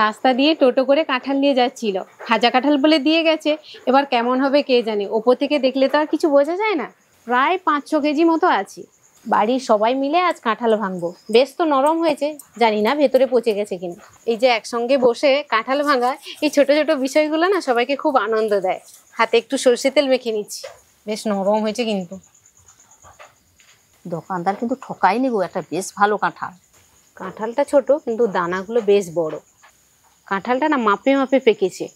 রাস্তা দিয়ে টোটো করে কাঁঠাল নিয়ে যাচ্ছিল, খাজা কাঁঠাল বলে দিয়ে গেছে। এবার কেমন হবে কে জানে, ওপর থেকে দেখলে তো আর কিছু বোঝা যায় না। প্রায় 5-6 কেজি মতো আছে। বাড়ির সবাই মিলে আজ কাঁঠাল ভাঙবো। বেশ তো নরম হয়েছে, জানি না ভেতরে পচে গেছে কিনা। এই যে একসঙ্গে বসে কাঁঠাল ভাঙা, এই ছোট ছোট বিষয়গুলো না সবাইকে খুব আনন্দ দেয়। হাতে একটু সর্ষে তেল মেখে নিচ্ছি, বেশ নরম হয়েছে কিন্তু। দোকানদার কিন্তু ঠকায়নি গো, একটা বেশ ভালো কাঁঠাল। কাঁঠালটা ছোট কিন্তু দানাগুলো বেশ বড়। কাঁঠালটা না মাপে মাপে পেকেছে।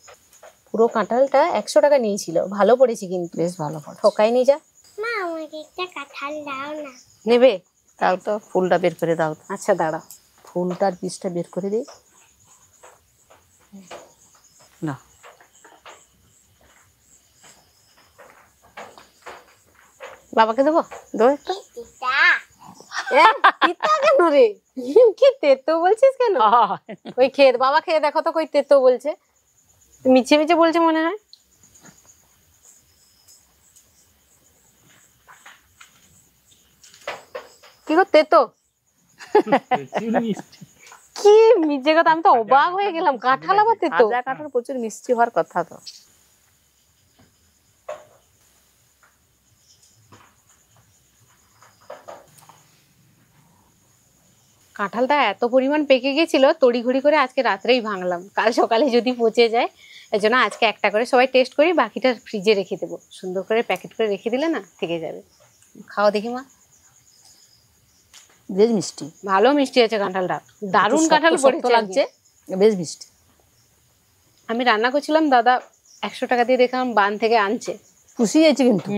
পুরো কাঁঠালটা 100 টাকা নিয়েছিল, ভালো পড়েছে কিন্তু, বেশ ভালো পড়েছে। ঠকায়নি যা। মা আমাকে একটা কাঁঠাল দাও না। নেবে? তাও তো ফুলটা বের করে দাও। আচ্ছা দাঁড়া, ফুলটার বীজটা বের করে দিই না। বাবাকে দেবো? দেবো একটা। তিতা কেন রে? কি তেতো বলছিস কেন? ওই খেয়ে বাবা খেয়ে দেখো তো, কই তেতো বলছে, মিছে মিছে বলছে মনে হয়। কি গো তেতো? কি মিছে কথা, আমি তো অবাক হয়ে গেলাম, কাঁঠাল আবার তেতো? কাঁঠাল প্রচুর মিষ্টি হওয়ার কথা তো। কাঁঠালটা এত পরিমাণ পেকে গেছিল, তড়িঘড়ি করে আজকে রাত্রেই ভাঙলাম, কাল সকালে যদি পচে যায়। এই জন্য আজকে একটা করে সবাই টেস্ট করি, বাকিটা ফ্রিজে রেখে দেবো। সুন্দর করে প্যাকেট করে রেখে দিলে না থেকে যাবে। খাও দেখি মা। বেশ মিষ্টি, ভালো মিষ্টি আছে কাঁঠালটা, দারুণ কাঁঠাল পড়েছে লাগছে, বেশ মিষ্টি। আমি রান্না করছিলাম, দাদা 100 টাকা দিয়ে দেখলাম বান থেকে আনছে। খুশি হয়েছে কিন্তু।